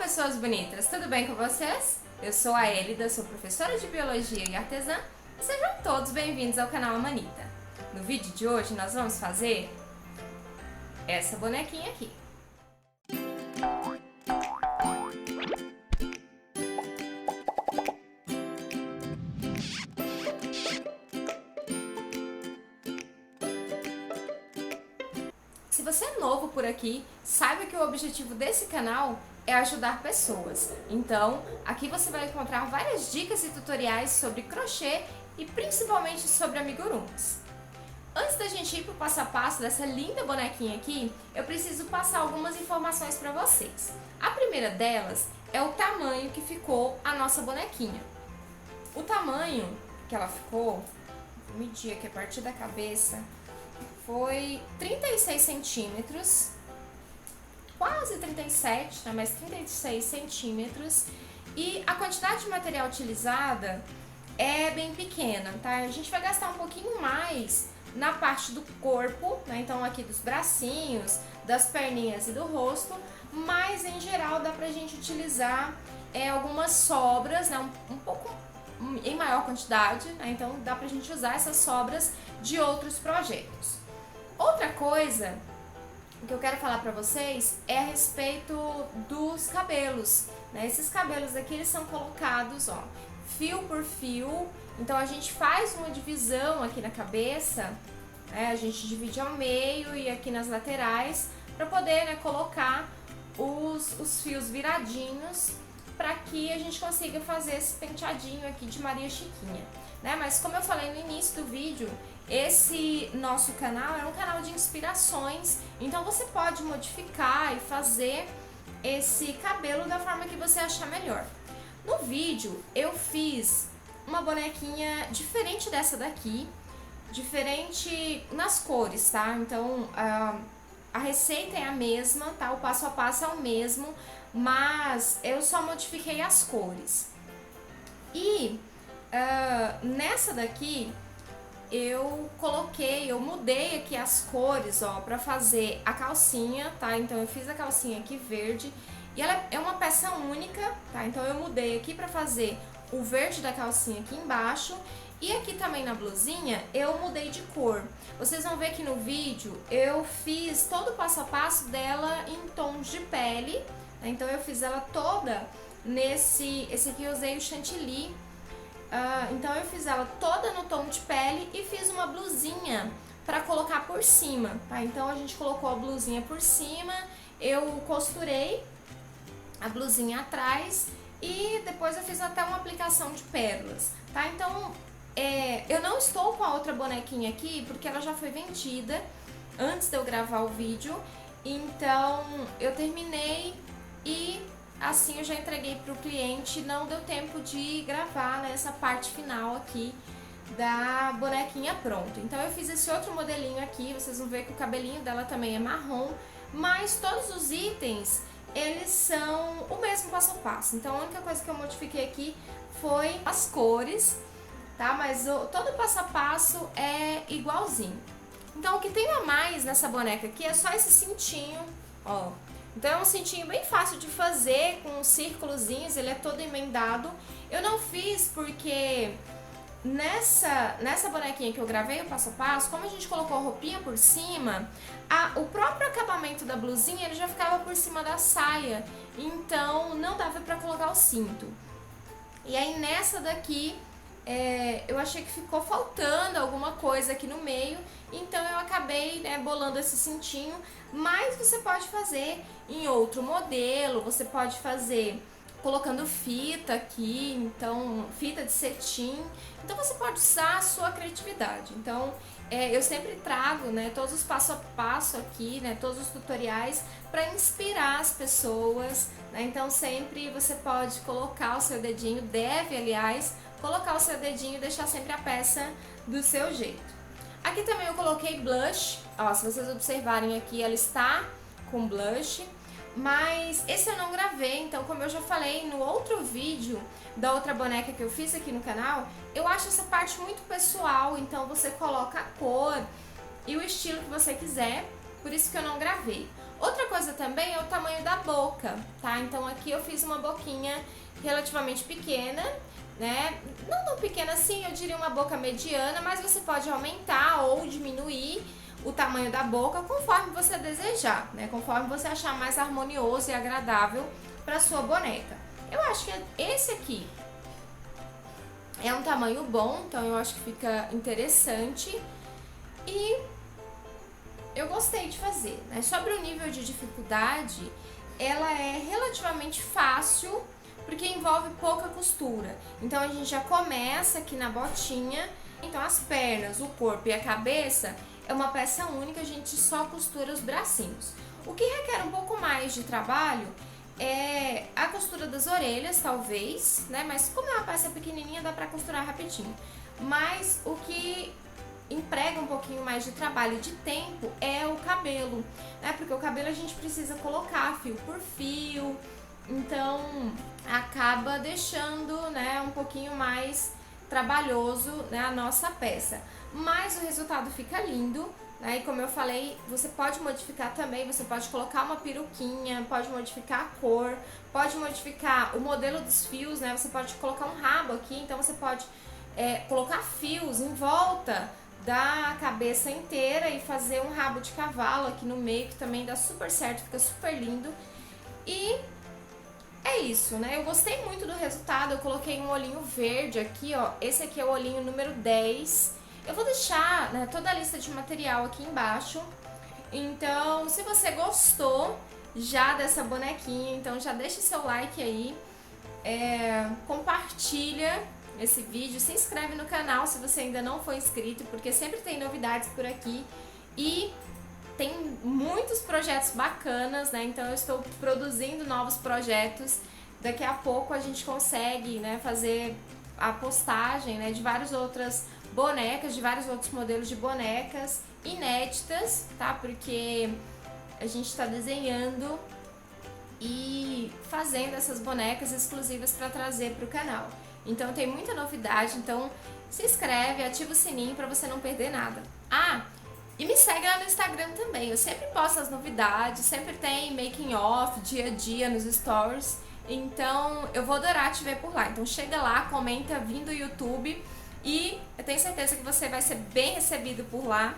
pessoas bonitas, tudo bem com vocês? Eu sou a Elida, sou professora de Biologia e artesã e sejam todos bem-vindos ao canal Amanita. No vídeo de hoje nós vamos fazer essa bonequinha aqui. Se você é novo por aqui, saiba que o objetivo desse canal é ajudar pessoas. Então, aqui você vai encontrar várias dicas e tutoriais sobre crochê e principalmente sobre amigurumis. Antes da gente ir para o passo a passo dessa linda bonequinha aqui, eu preciso passar algumas informações para vocês. A primeira delas é o tamanho que ficou a nossa bonequinha. O tamanho que ela ficou, vou medir aqui a partir da cabeça, foi 36 centímetros, quase 37, né, mas 36 centímetros, e a quantidade de material utilizada é bem pequena, tá? A gente vai gastar um pouquinho mais na parte do corpo, né, então aqui dos bracinhos, das perninhas e do rosto, mas em geral dá pra gente utilizar algumas sobras, né, um pouco em maior quantidade, né, então dá pra gente usar essas sobras de outros projetos. Outra coisa que eu quero falar pra vocês é a respeito dos cabelos, né? Esses cabelos aqui, eles são colocados, ó, fio por fio. Então a gente faz uma divisão aqui na cabeça, né? A gente divide ao meio e aqui nas laterais para poder, né, colocar os fios viradinhos para que a gente consiga fazer esse penteadinho aqui de Maria Chiquinha, né? Mas como eu falei no início do vídeo, esse nosso canal é um canal de inspirações, então você pode modificar e fazer esse cabelo da forma que você achar melhor. No vídeo eu fiz uma bonequinha diferente dessa daqui, diferente nas cores, tá? Então a receita é a mesma, tá? O passo a passo é o mesmo, mas eu só modifiquei as cores. E nessa daqui eu mudei aqui as cores, ó, pra fazer a calcinha, tá? Então eu fiz a calcinha aqui verde e ela é uma peça única, tá? Então eu mudei aqui pra fazer o verde da calcinha aqui embaixo e aqui também na blusinha eu mudei de cor. Vocês vão ver que no vídeo eu fiz todo o passo a passo dela em tons de pele, né? Então eu fiz ela toda esse aqui eu usei o chantilly. Então eu fiz ela toda no tom de pele e fiz uma blusinha pra colocar por cima, tá? Então a gente colocou a blusinha por cima, eu costurei a blusinha atrás e depois eu fiz até uma aplicação de pérolas, tá? Então eu não estou com a outra bonequinha aqui porque ela já foi vendida antes de eu gravar o vídeo, então eu terminei e assim eu já entreguei para o cliente, não deu tempo de gravar nessa parte final aqui da bonequinha pronta. Então eu fiz esse outro modelinho aqui, vocês vão ver que o cabelinho dela também é marrom, mas todos os itens, eles são o mesmo passo a passo. Então a única coisa que eu modifiquei aqui foi as cores, tá? Mas todo o passo a passo é igualzinho. Então o que tem a mais nessa boneca aqui é só esse cintinho, ó. Então é um cintinho bem fácil de fazer, com círculozinhos, ele é todo emendado. Eu não fiz porque nessa bonequinha que eu gravei o passo a passo, como a gente colocou a roupinha por cima, o próprio acabamento da blusinha ele já ficava por cima da saia, então não dava pra colocar o cinto. E aí nessa daqui, eu achei que ficou faltando alguma coisa aqui no meio, então eu acabei, né, bolando esse cintinho, mas você pode fazer em outro modelo, você pode fazer colocando fita aqui, então fita de cetim, então você pode usar a sua criatividade. Então eu sempre trago, né, todos os passo a passo aqui, né, todos os tutoriais para inspirar as pessoas, né? Então sempre você pode colocar o seu dedinho, deve aliás, colocar o seu dedinho e deixar sempre a peça do seu jeito. Aqui também eu coloquei blush, ó, se vocês observarem aqui, ela está com blush, mas esse eu não gravei, então como eu já falei no outro vídeo da outra boneca que eu fiz aqui no canal, eu acho essa parte muito pessoal, então você coloca a cor e o estilo que você quiser, por isso que eu não gravei. Outra coisa também é o tamanho da boca, tá? Então aqui eu fiz uma boquinha relativamente pequena, né? Não tão pequena assim, eu diria uma boca mediana, mas você pode aumentar ou diminuir o tamanho da boca conforme você desejar, né? Conforme você achar mais harmonioso e agradável para sua boneca. Eu acho que esse aqui é um tamanho bom, então eu acho que fica interessante e eu gostei de fazer, né? Sobre o nível de dificuldade, ela é relativamente fácil porque envolve pouca costura. Então a gente já começa aqui na botinha. Então as pernas, o corpo e a cabeça é uma peça única, a gente só costura os bracinhos. O que requer um pouco mais de trabalho é a costura das orelhas, talvez, né? Mas como é uma peça pequenininha, dá pra costurar rapidinho. Mas o que emprega um pouquinho mais de trabalho e de tempo é o cabelo, né? Porque o cabelo a gente precisa colocar fio por fio, então acaba deixando, né, um pouquinho mais trabalhoso, né, a nossa peça. Mas o resultado fica lindo, né? E como eu falei, você pode modificar também, você pode colocar uma peruquinha, pode modificar a cor, pode modificar o modelo dos fios, né? Você pode colocar um rabo aqui, então você pode colocar fios em volta da cabeça inteira e fazer um rabo de cavalo aqui no meio, que também dá super certo, fica super lindo. E é isso, né? Eu gostei muito do resultado, eu coloquei um olhinho verde aqui, ó. Esse aqui é o olhinho número 10. Eu vou deixar, né, toda a lista de material aqui embaixo. Então, se você gostou já dessa bonequinha, então já deixa seu like aí. Compartilha esse vídeo, se inscreve no canal se você ainda não for inscrito, porque sempre tem novidades por aqui e tem muitos projetos bacanas, né? Então eu estou produzindo novos projetos. Daqui a pouco a gente consegue, né, fazer a postagem, né, de várias outras bonecas, de vários outros modelos de bonecas inéditas, tá? Porque a gente está desenhando e fazendo essas bonecas exclusivas para trazer para o canal. Então tem muita novidade, então se inscreve, ativa o sininho para você não perder nada. E me segue lá no Instagram também, eu sempre posto as novidades, sempre tem making off, dia a dia nos stories, então eu vou adorar te ver por lá. Então chega lá, comenta, vim do YouTube e eu tenho certeza que você vai ser bem recebido por lá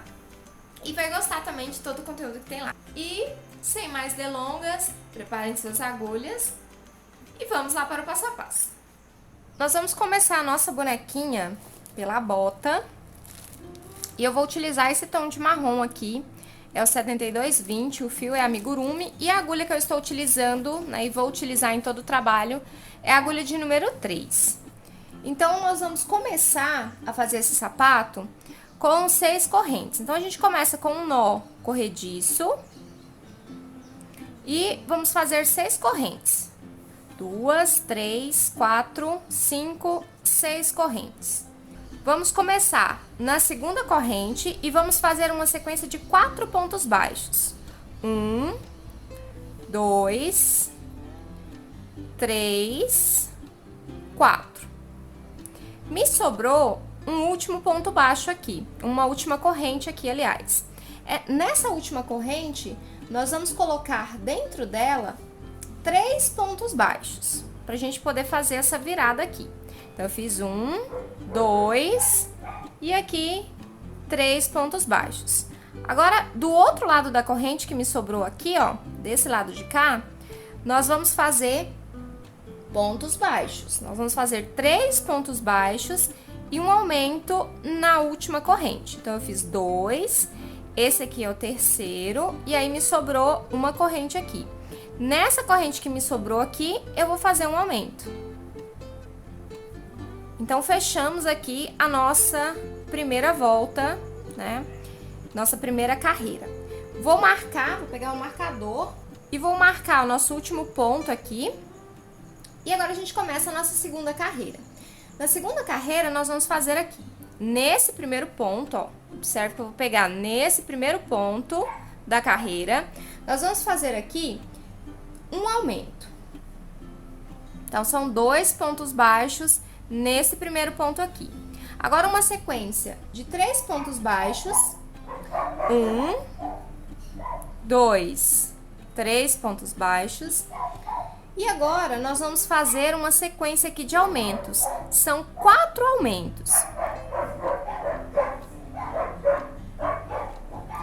e vai gostar também de todo o conteúdo que tem lá. E sem mais delongas, preparem suas agulhas e vamos lá para o passo a passo. Nós vamos começar a nossa bonequinha pela bota. E eu vou utilizar esse tom de marrom aqui, é o 7220, o fio é amigurumi. E a agulha que eu estou utilizando, né, e vou utilizar em todo o trabalho, é a agulha de número 3. Então, nós vamos começar a fazer esse sapato com 6 correntes. Então, a gente começa com um nó corrediço. E vamos fazer 6 correntes. 2, 3, 4, 5, 6 correntes. Vamos começar na segunda corrente e vamos fazer uma sequência de 4 pontos baixos. 1, 2, 3, 4. Me sobrou um último ponto baixo aqui, uma última corrente aqui, aliás. Nessa última corrente, nós vamos colocar dentro dela 3 pontos baixos, pra gente poder fazer essa virada aqui. Então, eu fiz 1, 2 e aqui 3 pontos baixos. Agora, do outro lado da corrente que me sobrou aqui, ó, desse lado de cá, nós vamos fazer pontos baixos. Nós vamos fazer 3 pontos baixos e um aumento na última corrente. Então, eu fiz 2, esse aqui é o terceiro, e aí me sobrou uma corrente aqui. Nessa corrente que me sobrou aqui, eu vou fazer um aumento. Então, fechamos aqui a nossa primeira volta, né? Nossa primeira carreira. Vou pegar um marcador e vou marcar o nosso último ponto aqui. E agora a gente começa a nossa segunda carreira. Na segunda carreira, nós vamos fazer aqui, nesse primeiro ponto, ó. Observe que eu vou pegar nesse primeiro ponto da carreira. Nós vamos fazer aqui um aumento. Então, são 2 pontos baixos nesse primeiro ponto aqui. Agora, uma sequência de 3 pontos baixos. 1, 2, 3 pontos baixos. E agora, nós vamos fazer uma sequência aqui de aumentos. São 4 aumentos.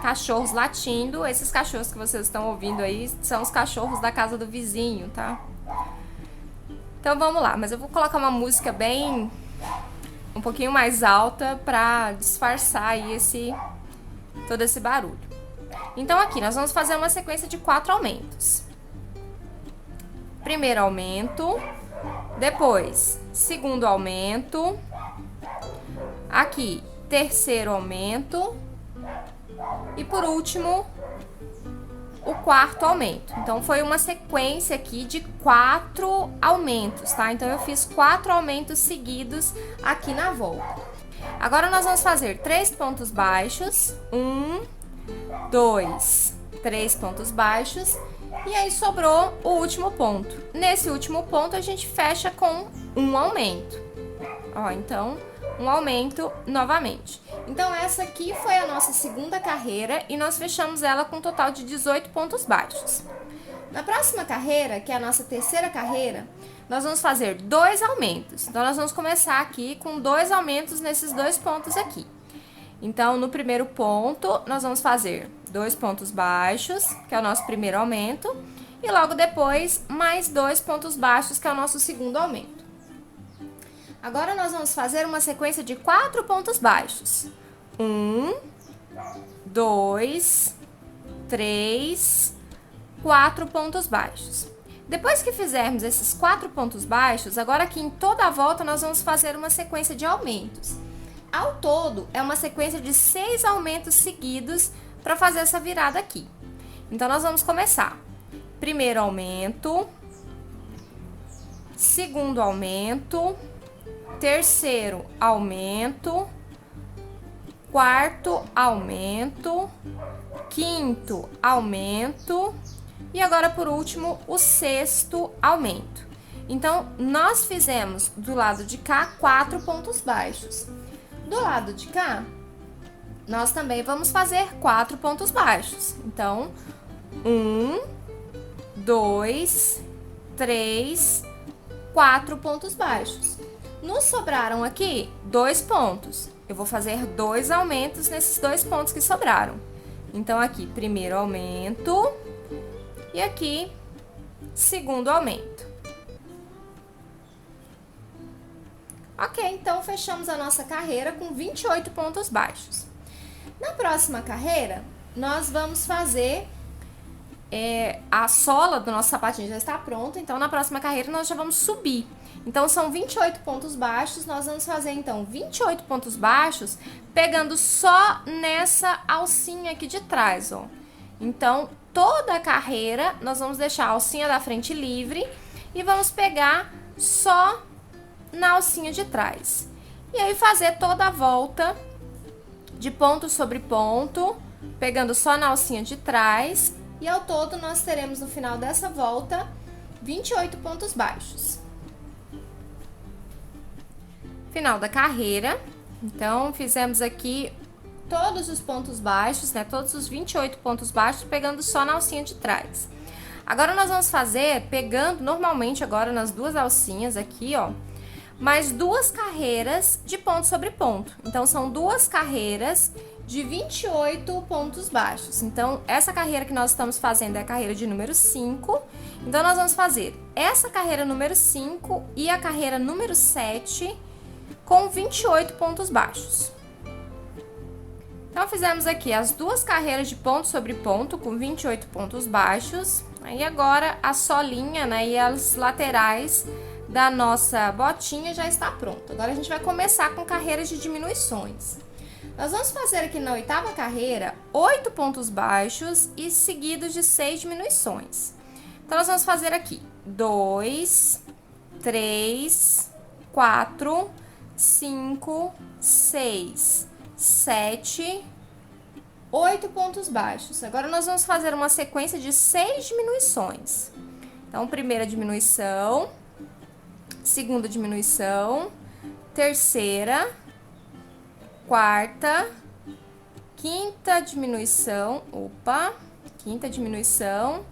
Cachorros latindo. Esses cachorros que vocês estão ouvindo aí são os cachorros da casa do vizinho, tá? Então, vamos lá. Mas eu vou colocar uma música bem... um pouquinho mais alta pra disfarçar aí todo esse barulho. Então, aqui, nós vamos fazer uma sequência de 4 aumentos. Primeiro aumento, depois segundo aumento, aqui terceiro aumento e por último o quarto aumento. Então foi uma sequência aqui de 4 aumentos, tá? Então eu fiz 4 aumentos seguidos aqui na volta. Agora nós vamos fazer 3 pontos baixos, 1, 2, 3 pontos baixos. E aí sobrou o último ponto. Nesse último ponto a gente fecha com um aumento. Ó, então, um aumento novamente. Então essa aqui foi a nossa segunda carreira e nós fechamos ela com um total de 18 pontos baixos. Na próxima carreira, que é a nossa terceira carreira, nós vamos fazer 2 aumentos. Então nós vamos começar aqui com 2 aumentos nesses 2 pontos aqui. Então, no primeiro ponto, nós vamos fazer 2 pontos baixos, que é o nosso primeiro aumento, e logo depois, mais 2 pontos baixos, que é o nosso segundo aumento. Agora, nós vamos fazer uma sequência de 4 pontos baixos. 1, 2, 3, 4 pontos baixos. Depois que fizermos esses 4 pontos baixos, agora aqui em toda a volta, nós vamos fazer uma sequência de aumentos. Ao todo, é uma sequência de 6 aumentos seguidos para fazer essa virada aqui. Então, nós vamos começar. Primeiro aumento, segundo aumento, terceiro aumento, quarto aumento, quinto aumento e agora, por último, o sexto aumento. Então, nós fizemos do lado de cá 4 pontos baixos. Do lado de cá, nós também vamos fazer 4 pontos baixos. Então, 1, 2, 3, 4 pontos baixos. Nos sobraram aqui 2 pontos. Eu vou fazer 2 aumentos nesses 2 pontos que sobraram. Então, aqui, primeiro aumento e aqui, segundo aumento. Ok, então fechamos a nossa carreira com 28 pontos baixos. Na próxima carreira, nós vamos fazer... a sola do nosso sapatinho já está pronta, então na próxima carreira nós já vamos subir. Então são 28 pontos baixos, nós vamos fazer então 28 pontos baixos pegando só nessa alcinha aqui de trás, ó. Então toda a carreira nós vamos deixar a alcinha da frente livre e vamos pegar só na alcinha de trás. E aí fazer toda a volta de ponto sobre ponto, pegando só na alcinha de trás. E ao todo nós teremos no final dessa volta 28 pontos baixos. Final da carreira. Então, fizemos aqui todos os pontos baixos, né? Todos os 28 pontos baixos, pegando só na alcinha de trás. Agora, nós vamos fazer, pegando normalmente agora nas 2 alcinhas aqui, ó, mais 2 carreiras de ponto sobre ponto. Então, são 2 carreiras de 28 pontos baixos. Então, essa carreira que nós estamos fazendo é a carreira de número 5. Então, nós vamos fazer essa carreira número 5 e a carreira número 7 com 28 pontos baixos. Então, fizemos aqui as 2 carreiras de ponto sobre ponto com 28 pontos baixos. Aí, agora, a solinha, né, e as laterais da nossa botinha já está pronta. Agora, a gente vai começar com carreiras de diminuições. Nós vamos fazer aqui na 8ª carreira 8 pontos baixos e seguidos de 6 diminuições. Então, nós vamos fazer aqui 2, 3, 4, 5, 6, 7, 8 pontos baixos. Agora, nós vamos fazer uma sequência de 6 diminuições. Então, primeira diminuição, segunda diminuição, terceira, quarta, quinta diminuição, quinta diminuição,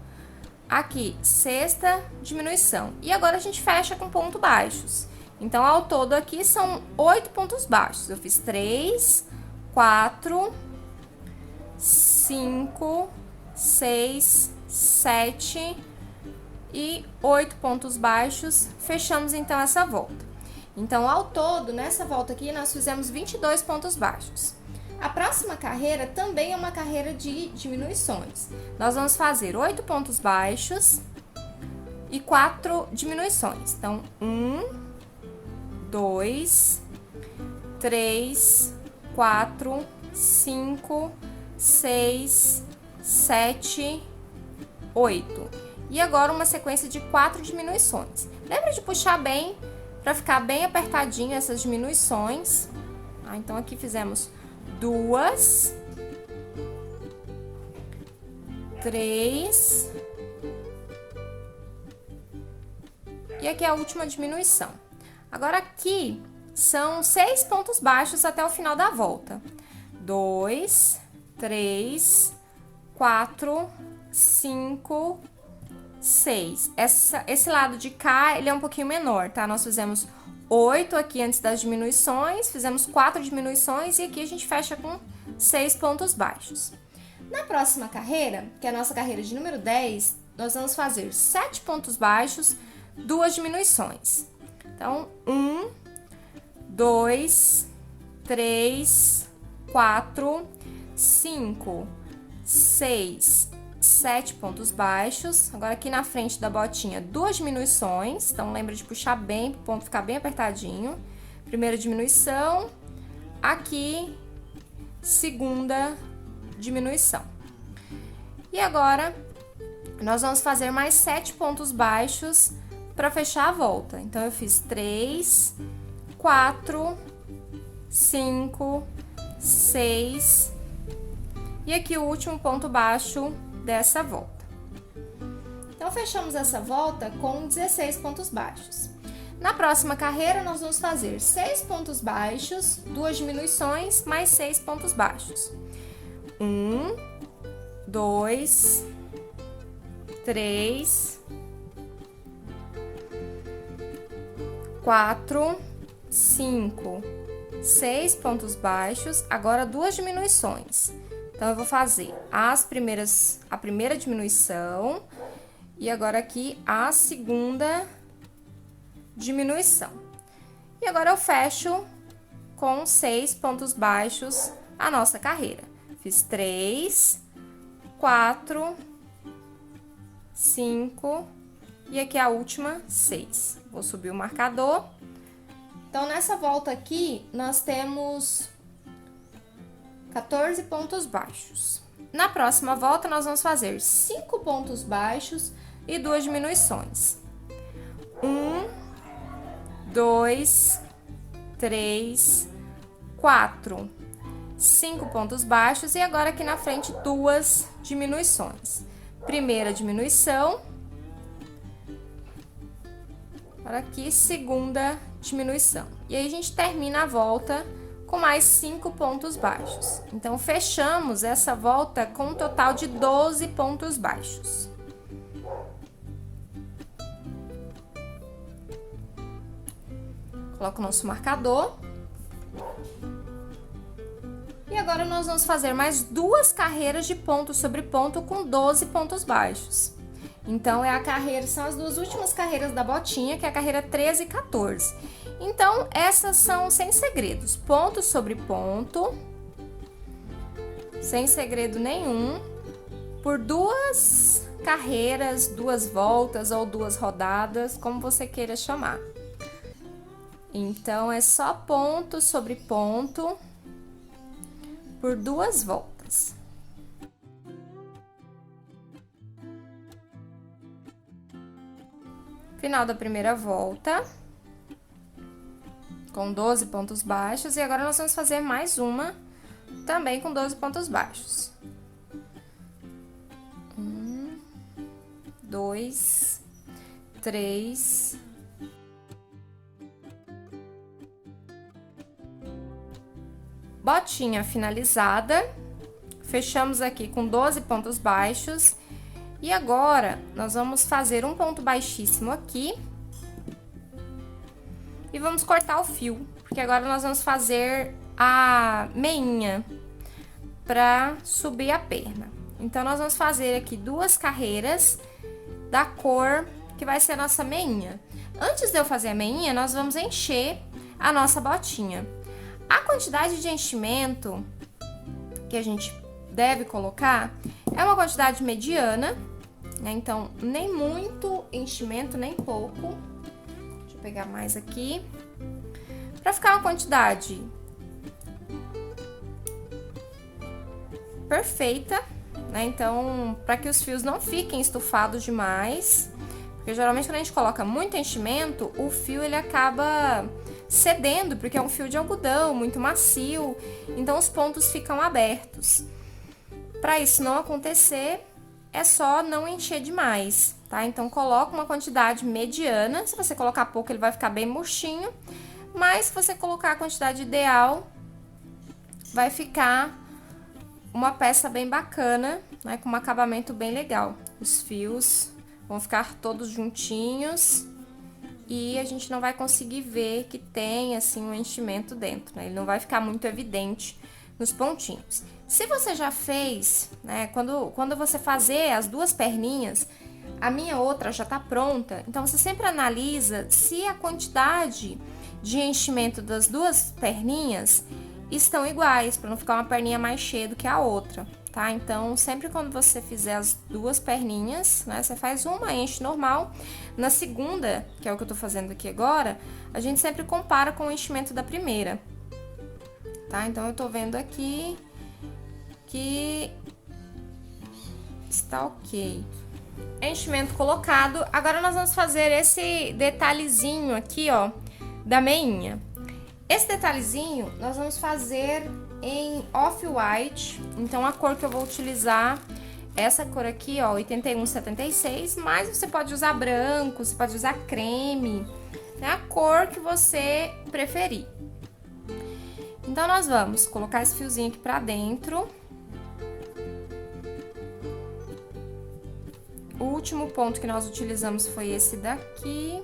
aqui, sexta diminuição. E agora a gente fecha com pontos baixos. Então, ao todo aqui são 8 pontos baixos. Eu fiz 3, 4, 5, 6, 7 e 8 pontos baixos. Fechamos então essa volta. Então, ao todo, nessa volta aqui, nós fizemos 22 pontos baixos. A próxima carreira também é uma carreira de diminuições. Nós vamos fazer 8 pontos baixos e 4 diminuições. Então, 1, 2, 3, 4, 5, 6, 7, 8. E agora uma sequência de 4 diminuições. Lembra de puxar bem, para ficar bem apertadinho essas diminuições. Então, aqui fizemos 2, 3, e aqui a última diminuição. Agora, aqui são 6 pontos baixos até o final da volta. 2, 3, 4, 5, 6. Esse lado de cá, ele é um pouquinho menor, tá? Nós fizemos 8 aqui antes das diminuições, fizemos 4 diminuições e aqui a gente fecha com 6 pontos baixos. Na próxima carreira, que é a nossa carreira de número 10, nós vamos fazer 7 pontos baixos, 2 diminuições. Então, 1, 2, 3, 4, 5, 6, 7 pontos baixos. Agora, aqui na frente da botinha, 2 diminuições. Então, lembra de puxar bem, para o ponto ficar bem apertadinho. Primeira diminuição. Aqui, segunda diminuição. E agora, nós vamos fazer mais 7 pontos baixos para fechar a volta. Então, eu fiz 3, 4, 5, 6 e aqui o último ponto baixo dessa volta. Então, fechamos essa volta com 16 pontos baixos. Na próxima carreira, nós vamos fazer 6 pontos baixos, 2 diminuições, mais 6 pontos baixos. 1, 2, 3, 4, 5, 6 pontos baixos, agora 2 diminuições. Então, eu vou fazer a primeira diminuição e agora aqui a segunda diminuição. E agora eu fecho com 6 pontos baixos a nossa carreira. Fiz 3, 4, 5 e aqui a última, 6. Vou subir o marcador. Então, nessa volta aqui, nós temos 14 pontos baixos. Na próxima volta, nós vamos fazer 5 pontos baixos e 2 diminuições. 1, 2, 3, 4, 5 pontos baixos e agora aqui na frente 2 diminuições. Primeira diminuição. Agora aqui, segunda diminuição. E aí, a gente termina a volta com mais 5 pontos baixos. Então, fechamos essa volta com um total de 12 pontos baixos. Coloco o nosso marcador. E agora, nós vamos fazer mais 2 carreiras de ponto sobre ponto com 12 pontos baixos. Então, são as 2 últimas carreiras da botinha, que é a carreira 13 e 14. Então, essas são sem segredos. Ponto sobre ponto, sem segredo nenhum, por 2 carreiras, 2 voltas ou 2 rodadas, como você queira chamar. Então, é só ponto sobre ponto por 2 voltas. Final da primeira volta, com 12 pontos baixos, e agora nós vamos fazer mais uma, também com 12 pontos baixos. 1, 2, 3, botinha finalizada, fechamos aqui com 12 pontos baixos. E agora, nós vamos fazer um ponto baixíssimo aqui. E vamos cortar o fio, porque agora nós vamos fazer a meinha pra subir a perna. Então, nós vamos fazer aqui 2 carreiras da cor que vai ser a nossa meinha. Antes de eu fazer a meinha, nós vamos encher a nossa botinha. A quantidade de enchimento que a gente deve colocar é uma quantidade mediana, né? Então, nem muito enchimento, nem pouco. Deixa eu pegar mais aqui. Pra ficar uma quantidade perfeita, né? Então, para que os fios não fiquem estufados demais, porque geralmente quando a gente coloca muito enchimento, o fio ele acaba cedendo, porque é um fio de algodão muito macio, então os pontos ficam abertos. Para isso não acontecer, é só não encher demais, tá? Então, coloca uma quantidade mediana. Se você colocar pouco, ele vai ficar bem murchinho, mas se você colocar a quantidade ideal, vai ficar uma peça bem bacana, né? Com um acabamento bem legal. Os fios vão ficar todos juntinhos e a gente não vai conseguir ver que tem, assim, um enchimento dentro, né? Ele não vai ficar muito evidente nos pontinhos. Se você já fez, né, quando você fazer as 2 perninhas, a minha outra já tá pronta, então você sempre analisa se a quantidade de enchimento das 2 perninhas estão iguais, para não ficar uma perninha mais cheia do que a outra, tá? Então, sempre quando você fizer as 2 perninhas, né, você faz uma, enche normal. Na segunda, que é o que eu tô fazendo aqui agora, a gente sempre compara com o enchimento da primeira, tá? Então, eu tô vendo aqui que está ok. Enchimento colocado. Agora, nós vamos fazer esse detalhezinho aqui, ó, da meinha. Esse detalhezinho nós vamos fazer em off-white. Então, a cor que eu vou utilizar é essa cor aqui, ó, 8176, mas você pode usar branco, você pode usar creme, né? A cor que você preferir. Então, nós vamos colocar esse fiozinho aqui pra dentro. O último ponto que nós utilizamos foi esse daqui.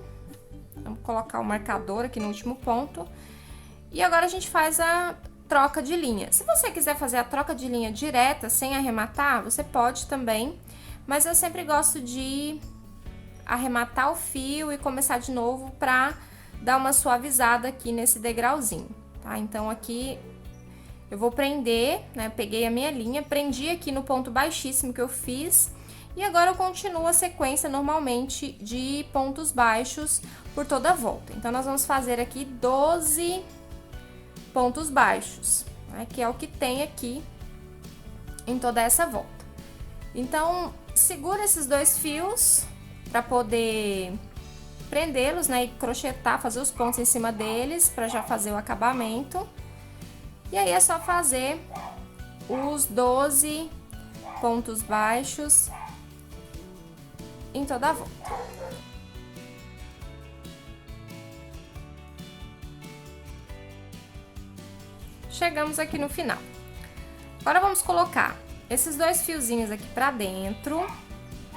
Vamos colocar o marcador aqui no último ponto. E agora a gente faz a troca de linha. Se você quiser fazer a troca de linha direta, sem arrematar, você pode também. Mas eu sempre gosto de arrematar o fio e começar de novo pra dar uma suavizada aqui nesse degrauzinho, tá? Então, aqui eu vou prender, né? Peguei a minha linha, prendi aqui no ponto baixíssimo que eu fiz. E agora eu continuo a sequência normalmente de pontos baixos por toda a volta. Então, nós vamos fazer aqui 12 pontos baixos, né, que é o que tem aqui em toda essa volta. Então, segura esses 2 fios para poder prendê-los, né, e crochetar, fazer os pontos em cima deles para já fazer o acabamento. E aí é só fazer os 12 pontos baixos em toda a volta. Chegamos aqui no final. Agora vamos colocar esses 2 fiozinhos aqui pra dentro,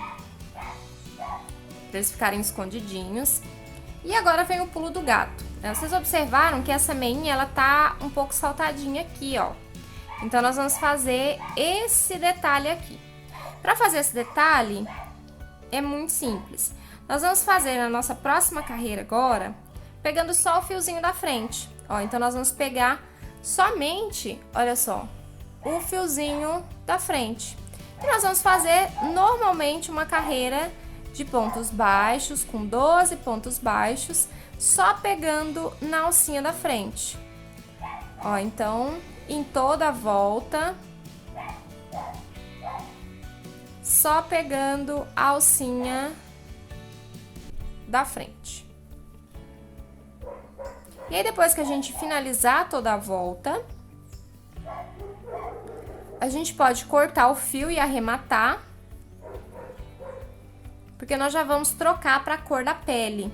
pra eles ficarem escondidinhos. E agora vem o pulo do gato. Vocês observaram que essa meinha, ela tá um pouco saltadinha aqui, ó. Então, nós vamos fazer esse detalhe aqui. Pra fazer esse detalhe, é muito simples. Nós vamos fazer na nossa próxima carreira agora, pegando só o fiozinho da frente. Ó, então, nós vamos pegar somente, olha só, o fiozinho da frente. E nós vamos fazer normalmente uma carreira de pontos baixos, com 12 pontos baixos, só pegando na alcinha da frente. Ó, então, em toda a volta, só pegando a alcinha da frente. E aí, depois que a gente finalizar toda a volta, a gente pode cortar o fio e arrematar, porque nós já vamos trocar para a cor da pele.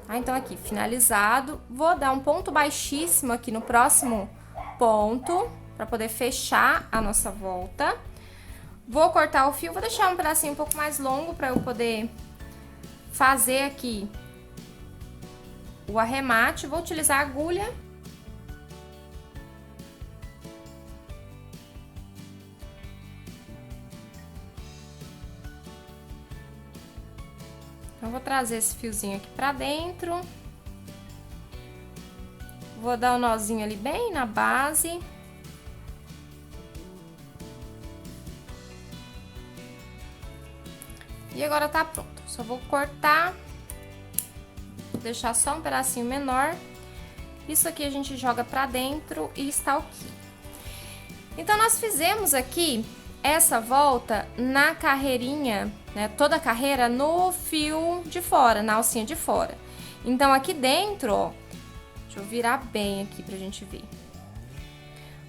Tá? Então, aqui, finalizado, vou dar um ponto baixíssimo aqui no próximo ponto, para poder fechar a nossa volta. Vou cortar o fio, vou deixar um pedacinho um pouco mais longo para eu poder fazer aqui o arremate. Vou utilizar a agulha. Então, vou trazer esse fiozinho aqui pra dentro. Vou dar um nozinho ali bem na base. E agora tá pronto. Só vou cortar, vou deixar só um pedacinho menor. Isso aqui a gente joga pra dentro e está ok. Então, nós fizemos aqui essa volta na carreirinha, né, toda a carreira no fio de fora, na alcinha de fora. Então, aqui dentro, ó, deixa eu virar bem aqui pra gente ver.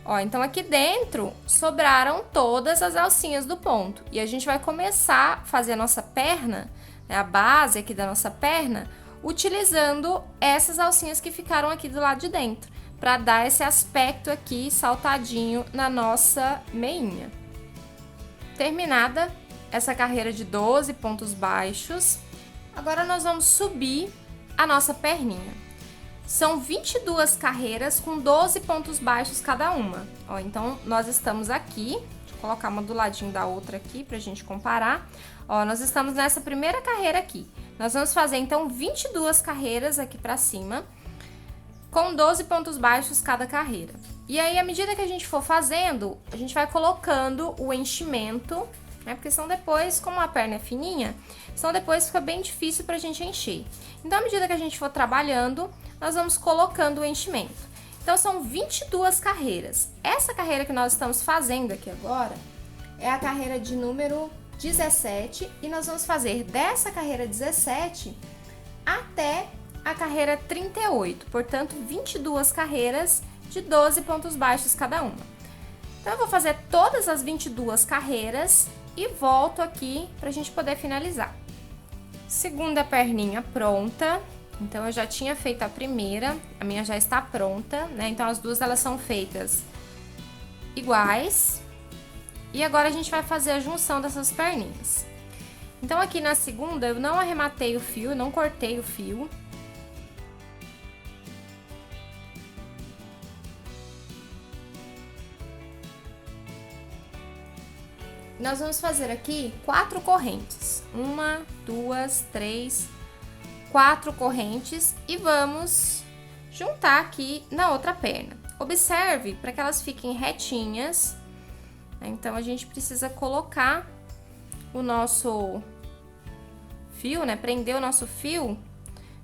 Ó, então aqui dentro sobraram todas as alcinhas do ponto. E a gente vai começar a fazer a nossa perna, né, a base aqui da nossa perna, utilizando essas alcinhas que ficaram aqui do lado de dentro, pra dar esse aspecto aqui saltadinho na nossa meinha. Terminada essa carreira de 12 pontos baixos, agora nós vamos subir a nossa perninha. São 22 carreiras com 12 pontos baixos cada uma. Ó, então, nós estamos aqui, deixa eu colocar uma do ladinho da outra aqui pra gente comparar. Ó, nós estamos nessa primeira carreira aqui. Nós vamos fazer, então, 22 carreiras aqui pra cima, com 12 pontos baixos cada carreira. E aí, à medida que a gente for fazendo, a gente vai colocando o enchimento, né? Porque senão depois, como a perna é fininha, senão depois fica bem difícil pra gente encher. Então, à medida que a gente for trabalhando, nós vamos colocando o enchimento. Então, são 22 carreiras. Essa carreira que nós estamos fazendo aqui agora é a carreira de número 17, e nós vamos fazer dessa carreira 17 até a carreira 38, portanto, 22 carreiras de 12 pontos baixos cada uma. Então, eu vou fazer todas as 22 carreiras e volto aqui pra gente poder finalizar. Segunda perninha pronta. Então, eu já tinha feito a primeira, a minha já está pronta, né? Então, as duas, elas são feitas iguais. E agora, a gente vai fazer a junção dessas perninhas. Então, aqui na segunda, eu não arrematei o fio, não cortei o fio. Nós vamos fazer aqui 4 correntes. 1, 2, 3, 4 correntes e vamos juntar aqui na outra perna. Observe para que elas fiquem retinhas. Então, a gente precisa colocar o nosso fio, né? Prender o nosso fio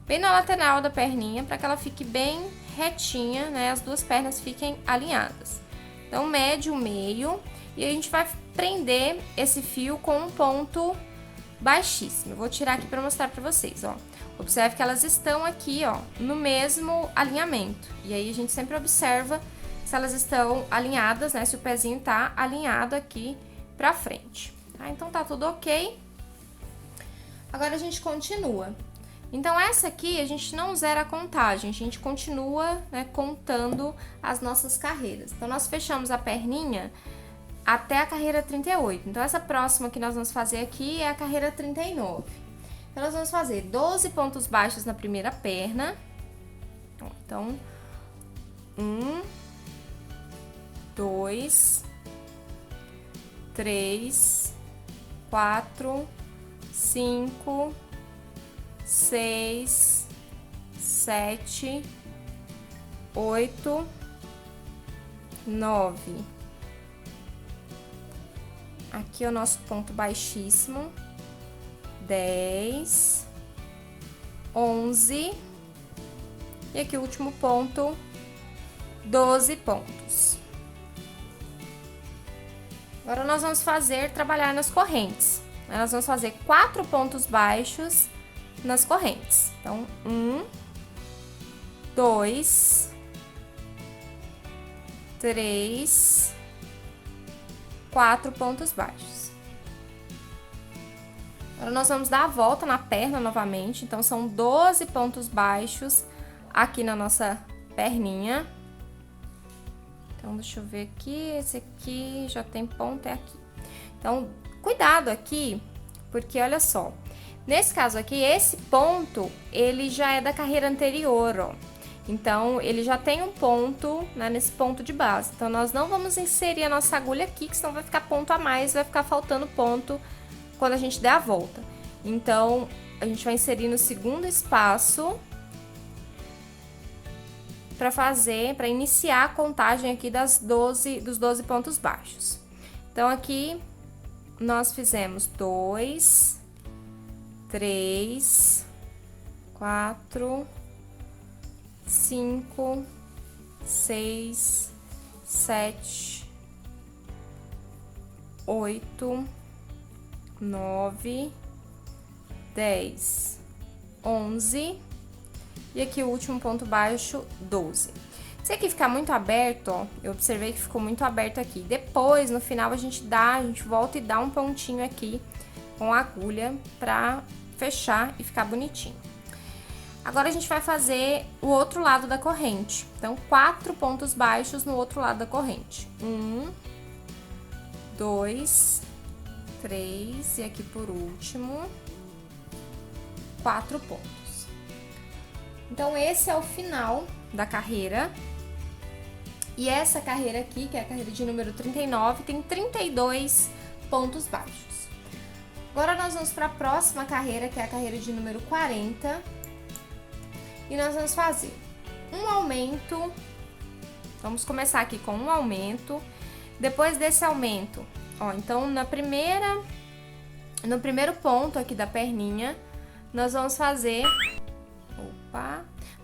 bem na lateral da perninha para que ela fique bem retinha, né? As duas pernas fiquem alinhadas. Então, mede o meio e a gente vai prender esse fio com um ponto baixíssimo. Eu vou tirar aqui para mostrar para vocês, ó. Observe que elas estão aqui, ó, no mesmo alinhamento. E aí, a gente sempre observa se elas estão alinhadas, né? Se o pezinho tá alinhado aqui pra frente. Tá? Então, tá tudo ok. Agora, a gente continua. Então, essa aqui, a gente não zera a contagem. A gente continua, né, contando as nossas carreiras. Então, nós fechamos a perninha até a carreira 38. Então, essa próxima que nós vamos fazer aqui é a carreira 39. Então, nós vamos fazer 12 pontos baixos na primeira perna. Então, 1, 2, 3, 4, 5, 6, 7, 8, 9. Aqui é o nosso ponto baixíssimo. 10, 11. E aqui o último ponto, 12 pontos. Agora, nós vamos trabalhar nas correntes. Nós vamos fazer 4 pontos baixos nas correntes. Então, 1, 2, 3, 4 pontos baixos. Agora, nós vamos dar a volta na perna novamente. Então, são 12 pontos baixos aqui na nossa perninha. Então, deixa eu ver aqui. Esse aqui já tem ponto, é aqui. Então, cuidado aqui, porque olha só, nesse caso aqui, esse ponto, ele já é da carreira anterior, ó. Então, ele já tem um ponto, né, nesse ponto de base. Então, nós não vamos inserir a nossa agulha aqui, que senão vai ficar ponto a mais, vai ficar faltando ponto quando a gente der a volta. Então, a gente vai inserir no segundo espaço para iniciar a contagem aqui dos 12 pontos baixos. Então, aqui nós fizemos 2, 3, 4, 5, 6, 7, 8, 9, 10, 11 e aqui o último ponto baixo, 12. Se aqui ficar muito aberto, ó, eu observei que ficou muito aberto aqui. Depois, no final, a gente volta e dá um pontinho aqui com a agulha pra fechar e ficar bonitinho. Agora, a gente vai fazer o outro lado da corrente. Então, 4 pontos baixos no outro lado da corrente. 1, 2, 3 e aqui por último, 4 pontos. Então, esse é o final da carreira. E essa carreira aqui, que é a carreira de número 39, tem 32 pontos baixos. Agora, nós vamos para a próxima carreira, que é a carreira de número 40. E nós vamos fazer um aumento. Vamos começar aqui com um aumento. Depois desse aumento, ó, então, no primeiro ponto aqui da perninha, nós vamos fazer...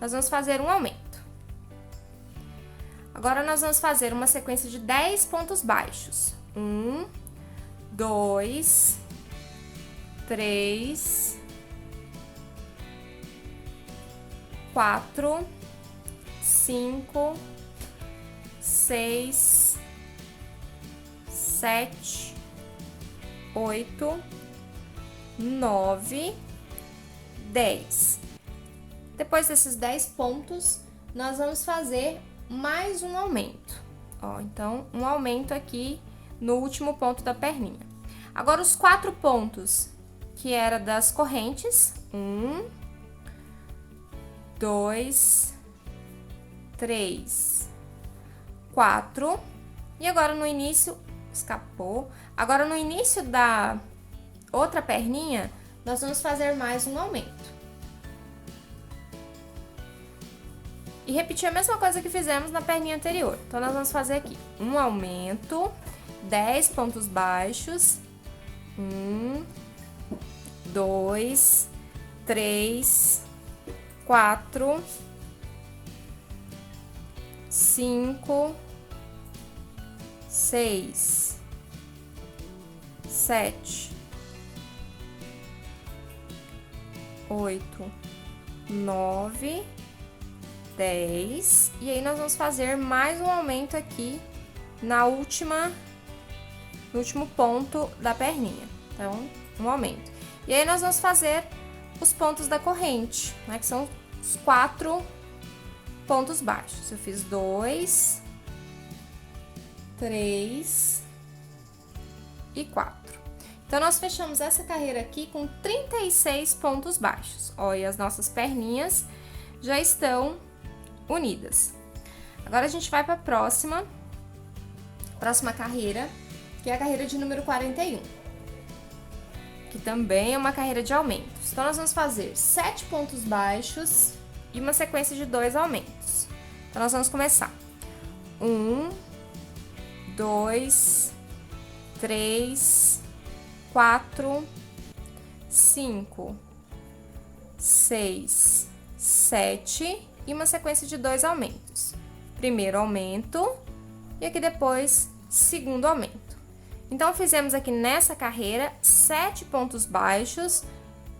Nós vamos fazer um aumento. Agora, nós vamos fazer uma sequência de 10 pontos baixos. 1, 2, 3, 4, 5, 6, 7, 8, 9, 10. Depois desses 10 pontos, nós vamos fazer mais um aumento. Ó, então, um aumento aqui no último ponto da perninha. Agora, os 4 pontos, que era das correntes. 1, 2, 3, 4. E agora, no início, escapou. Agora, no início da outra perninha, nós vamos fazer mais um aumento. E repetir a mesma coisa que fizemos na perninha anterior. Então, nós vamos fazer aqui um aumento, 10 pontos baixos. 1, 2, 3, 4, 5, 6, 7, 8, 9, 10. E aí, nós vamos fazer mais um aumento aqui no último ponto da perninha. Então, um aumento. E aí, nós vamos fazer os pontos da corrente, né? Que são os 4 pontos baixos. Eu fiz 2, 3 e 4. Então, nós fechamos essa carreira aqui com 36 pontos baixos. Ó, e as nossas perninhas já estão unidas. Agora, a gente vai para a próxima carreira, que é a carreira de número 41. Que também é uma carreira de aumentos. Então, nós vamos fazer 7 pontos baixos e uma sequência de 2 aumentos. Então, nós vamos começar. 1, 2, 3, 4, 5, 6, 7 e uma sequência de 2 aumentos. Primeiro aumento e aqui depois segundo aumento. Então, fizemos aqui nessa carreira 7 pontos baixos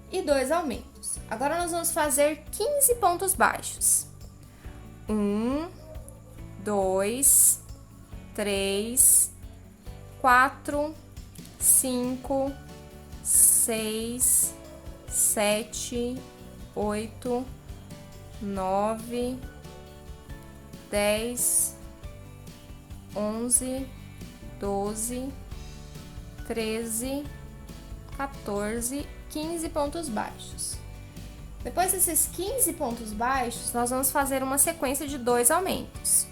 e 2 aumentos. Agora, nós vamos fazer 15 pontos baixos. 1, 2, 3, 4, 5, 6, 7, 8, 9, 10, 11, 12, 13, 14, 15 pontos baixos. Depois desses 15 pontos baixos, nós vamos fazer uma sequência de 2 aumentos.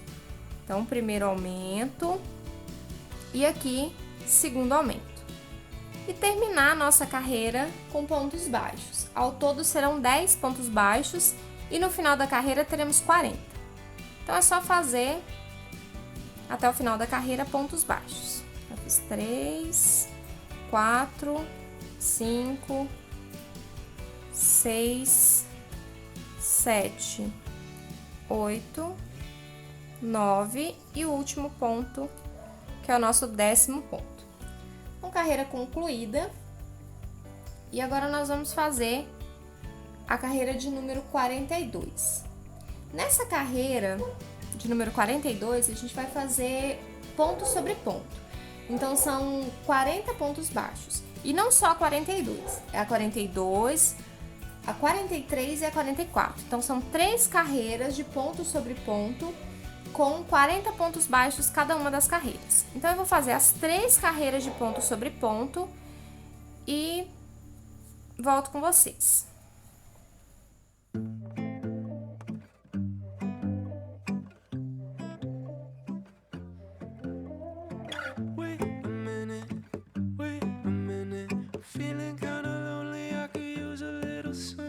Então, primeiro aumento e aqui, segundo aumento. E terminar a nossa carreira com pontos baixos. Ao todo serão 10 pontos baixos e no final da carreira teremos 40. Então, é só fazer até o final da carreira pontos baixos. Eu fiz 3, 4, 5, 6, 7, 8, 9 e o último ponto, que é o nosso 10º ponto. Então, carreira concluída. E agora nós vamos fazer a carreira de número 42. Nessa carreira de número 42, a gente vai fazer ponto sobre ponto. Então, são 40 pontos baixos. E não só a 42, é a 42, a 43 e a 44. Então, são 3 carreiras de ponto sobre ponto, com 40 pontos baixos cada uma das carreiras. Então, eu vou fazer as 3 carreiras de ponto sobre ponto e volto com vocês. Feeling kinda lonely, I could use a little sun.